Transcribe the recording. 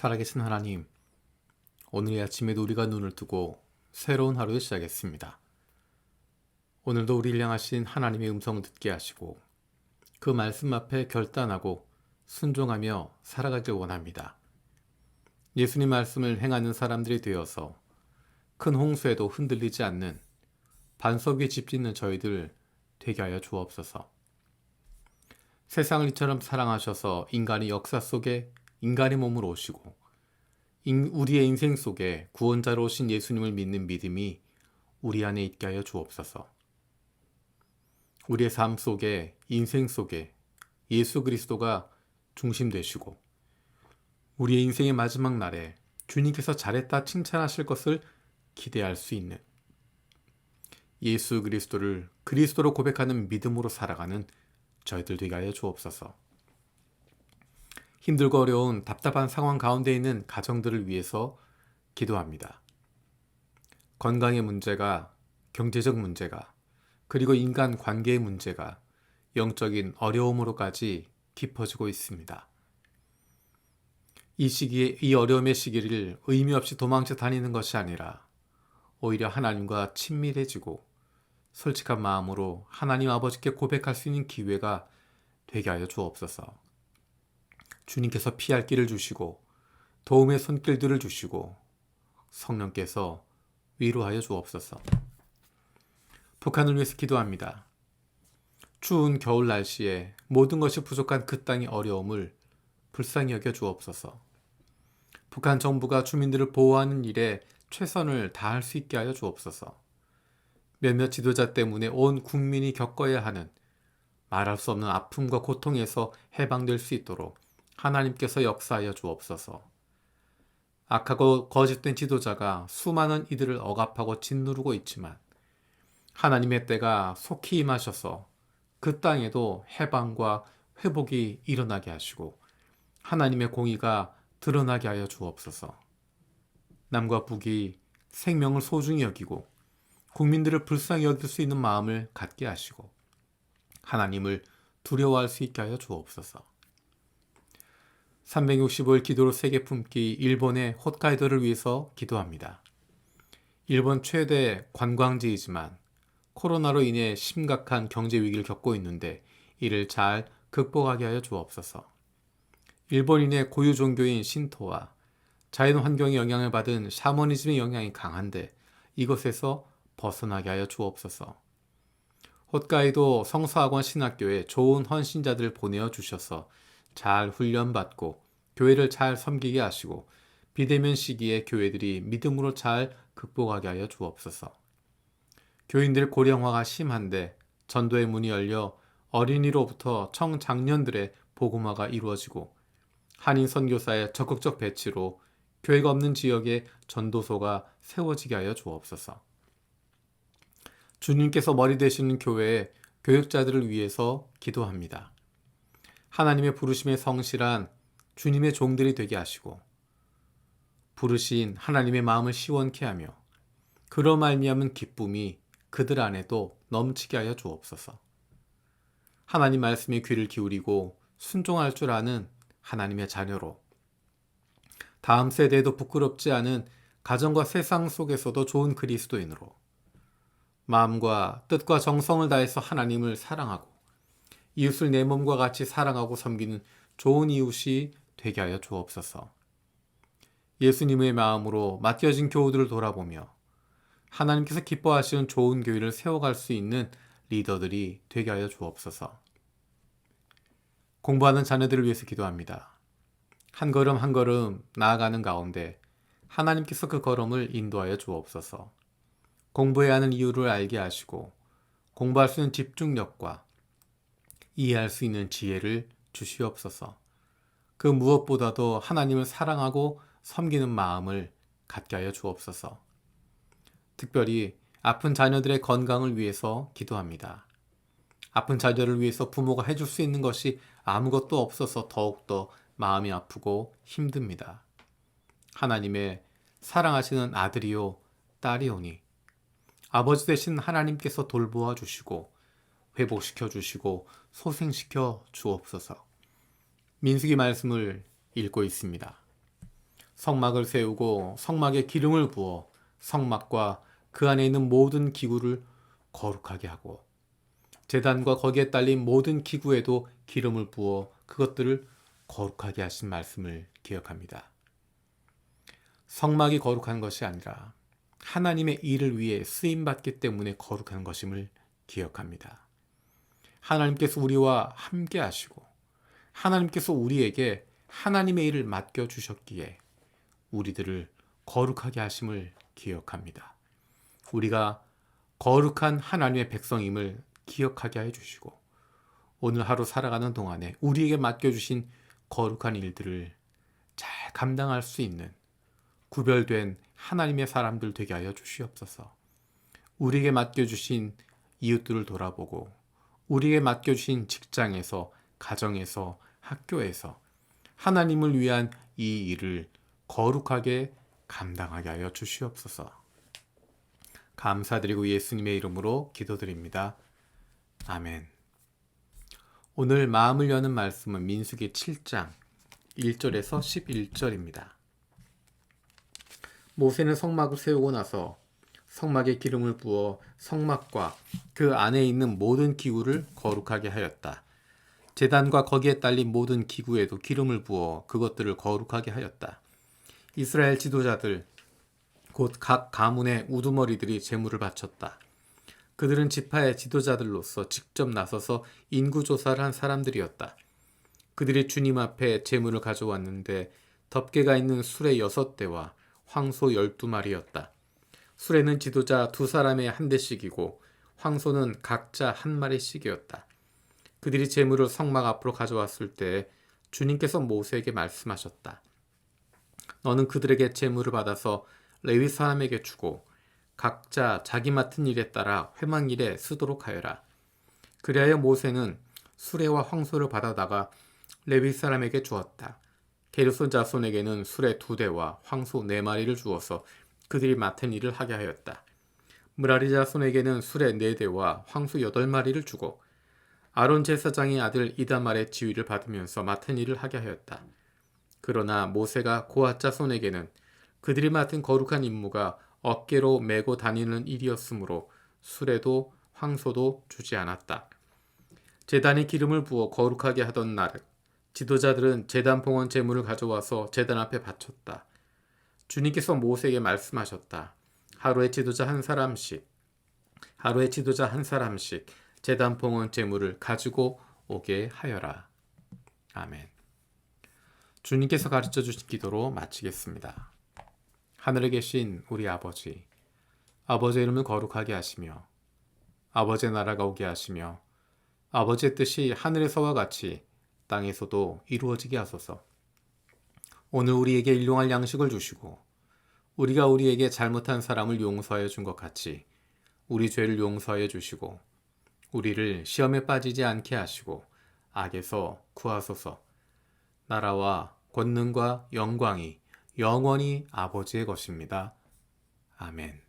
살아계신 하나님, 오늘 이 아침에도 우리가 눈을 뜨고 새로운 하루를 시작했습니다. 오늘도 우리를 향하신 하나님의 음성을 듣게 하시고 그 말씀 앞에 결단하고 순종하며 살아가길 원합니다. 예수님 말씀을 행하는 사람들이 되어서 큰 홍수에도 흔들리지 않는 반석 위에 집 짓는 저희들 되게 하여 주옵소서. 세상을 이처럼 사랑하셔서 인간의 역사 속에 인간의 몸으로 오시고 우리의 인생 속에 구원자로 오신 예수님을 믿는 믿음이 우리 안에 있게 하여 주옵소서. 우리의 삶 속에, 인생 속에 예수 그리스도가 중심 되시고 우리의 인생의 마지막 날에 주님께서 잘했다 칭찬하실 것을 기대할 수 있는 예수 그리스도를 그리스도로 고백하는 믿음으로 살아가는 저희들 되게 하여 주옵소서. 힘들고 어려운 답답한 상황 가운데 있는 가정들을 위해서 기도합니다. 건강의 문제가, 경제적 문제가, 그리고 인간 관계의 문제가 영적인 어려움으로까지 깊어지고 있습니다. 이 시기에, 이 어려움의 시기를 의미 없이 도망쳐 다니는 것이 아니라 오히려 하나님과 친밀해지고 솔직한 마음으로 하나님 아버지께 고백할 수 있는 기회가 되게 하여 주옵소서. 주님께서 피할 길을 주시고 도움의 손길들을 주시고 성령께서 위로하여 주옵소서. 북한을 위해서 기도합니다. 추운 겨울 날씨에 모든 것이 부족한 그 땅의 어려움을 불쌍히 여겨 주옵소서. 북한 정부가 주민들을 보호하는 일에 최선을 다할 수 있게 하여 주옵소서. 몇몇 지도자 때문에 온 국민이 겪어야 하는 말할 수 없는 아픔과 고통에서 해방될 수 있도록 하나님께서 역사하여 주옵소서. 악하고 거짓된 지도자가 수많은 이들을 억압하고 짓누르고 있지만 하나님의 때가 속히 임하셔서 그 땅에도 해방과 회복이 일어나게 하시고 하나님의 공의가 드러나게 하여 주옵소서. 남과 북이 생명을 소중히 여기고 국민들을 불쌍히 여길 수 있는 마음을 갖게 하시고 하나님을 두려워할 수 있게 하여 주옵소서. 365일 기도로 세계 품기 일본의 홋카이도를 위해서 기도합니다. 일본 최대 관광지이지만 코로나로 인해 심각한 경제 위기를 겪고 있는데 이를 잘 극복하게 하여 주옵소서. 일본인의 고유 종교인 신토와 자연 환경의 영향을 받은 샤머니즘의 영향이 강한데 이것에서 벗어나게 하여 주옵소서. 홋카이도 성서학원 신학교에 좋은 헌신자들을 보내어 주셔서 잘 훈련받고 교회를 잘 섬기게 하시고 비대면 시기에 교회들이 믿음으로 잘 극복하게 하여 주옵소서. 교인들 고령화가 심한데 전도의 문이 열려 어린이로부터 청장년들의 복음화가 이루어지고 한인 선교사의 적극적 배치로 교회가 없는 지역에 전도소가 세워지게 하여 주옵소서. 주님께서 머리 되시는 교회의 교육자들을 위해서 기도합니다. 하나님의 부르심에 성실한 주님의 종들이 되게 하시고 부르신 하나님의 마음을 시원케 하며 그로 말미암은 기쁨이 그들 안에도 넘치게 하여 주옵소서. 하나님 말씀에 귀를 기울이고 순종할 줄 아는 하나님의 자녀로 다음 세대에도 부끄럽지 않은 가정과 세상 속에서도 좋은 그리스도인으로 마음과 뜻과 정성을 다해서 하나님을 사랑하고 이웃을 내 몸과 같이 사랑하고 섬기는 좋은 이웃이 되게 하여 주옵소서. 예수님의 마음으로 맡겨진 교우들을 돌아보며 하나님께서 기뻐하시는 좋은 교회를 세워갈 수 있는 리더들이 되게 하여 주옵소서. 공부하는 자녀들을 위해서 기도합니다. 한 걸음 한 걸음 나아가는 가운데 하나님께서 그 걸음을 인도하여 주옵소서. 공부해야 하는 이유를 알게 하시고 공부할 수 있는 집중력과 이해할 수 있는 지혜를 주시옵소서. 그 무엇보다도 하나님을 사랑하고 섬기는 마음을 갖게 하여 주옵소서. 특별히 아픈 자녀들의 건강을 위해서 기도합니다. 아픈 자녀를 위해서 부모가 해줄 수 있는 것이 아무것도 없어서 더욱더 마음이 아프고 힘듭니다. 하나님의 사랑하시는 아들이요 딸이오니 아버지 되신 하나님께서 돌보아 주시고 회복시켜 주시고 소생시켜 주옵소서. 민수기 말씀을 읽고 있습니다. 성막을 세우고 성막에 기름을 부어 성막과 그 안에 있는 모든 기구를 거룩하게 하고 제단과 거기에 딸린 모든 기구에도 기름을 부어 그것들을 거룩하게 하신 말씀을 기억합니다. 성막이 거룩한 것이 아니라 하나님의 일을 위해 쓰임받기 때문에 거룩한 것임을 기억합니다. 하나님께서 우리와 함께 하시고 하나님께서 우리에게 하나님의 일을 맡겨주셨기에 우리들을 거룩하게 하심을 기억합니다. 우리가 거룩한 하나님의 백성임을 기억하게 해주시고 오늘 하루 살아가는 동안에 우리에게 맡겨주신 거룩한 일들을 잘 감당할 수 있는 구별된 하나님의 사람들 되게 하여 주시옵소서. 우리에게 맡겨주신 이웃들을 돌아보고 우리에게 맡겨주신 직장에서, 가정에서, 학교에서 하나님을 위한 이 일을 거룩하게 감당하게 하여 주시옵소서. 감사드리고 예수님의 이름으로 기도드립니다. 아멘. 오늘 마음을 여는 말씀은 민수기 7장 1절에서 11절입니다. 모세는 성막을 세우고 나서 성막에 기름을 부어 성막과 그 안에 있는 모든 기구를 거룩하게 하였다. 제단과 거기에 딸린 모든 기구에도 기름을 부어 그것들을 거룩하게 하였다. 이스라엘 지도자들 곧 각 가문의 우두머리들이 제물을 바쳤다. 그들은 지파의 지도자들로서 직접 나서서 인구조사를 한 사람들이었다. 그들이 주님 앞에 제물을 가져왔는데 덮개가 있는 수레 6대와 황소 12마리였다. 수레는 지도자 2사람의 한 대씩이고 황소는 각자 한 마리씩이었다. 그들이 제물을 성막 앞으로 가져왔을 때 주님께서 모세에게 말씀하셨다. 너는 그들에게 제물을 받아서 레위 사람에게 주고 각자 자기 맡은 일에 따라 회막일에 쓰도록 하여라. 그리하여 모세는 수레와 황소를 받아다가 레위 사람에게 주었다. 게르손 자손에게는 수레 2대와 황소 4마리를 주어서 그들이 맡은 일을 하게 하였다. 므라리 자손에게는 수레 4대와 황소 8마리를 주고 아론 제사장의 아들 이다말의 지위를 받으면서 맡은 일을 하게 하였다. 그러나 모세가 고핫 자손에게는 그들이 맡은 거룩한 임무가 어깨로 메고 다니는 일이었으므로 수레도 황소도 주지 않았다. 제단에 기름을 부어 거룩하게 하던 날 지도자들은 제단 봉헌 제물을 가져와서 제단 앞에 바쳤다. 주님께서 모세에게 말씀하셨다. 하루에 지도자 한 사람씩 제단 봉헌 제물을 가지고 오게 하여라. 아멘. 주님께서 가르쳐 주신 기도로 마치겠습니다. 하늘에 계신 우리 아버지, 아버지의 이름을 거룩하게 하시며 아버지의 나라가 오게 하시며 아버지의 뜻이 하늘에서와 같이 땅에서도 이루어지게 하소서. 오늘 우리에게 일용할 양식을 주시고 우리가 우리에게 잘못한 사람을 용서하여 준 것 같이 우리 죄를 용서하여 주시고 우리를 시험에 빠지지 않게 하시고 악에서 구하소서. 나라와 권능과 영광이 영원히 아버지의 것입니다. 아멘.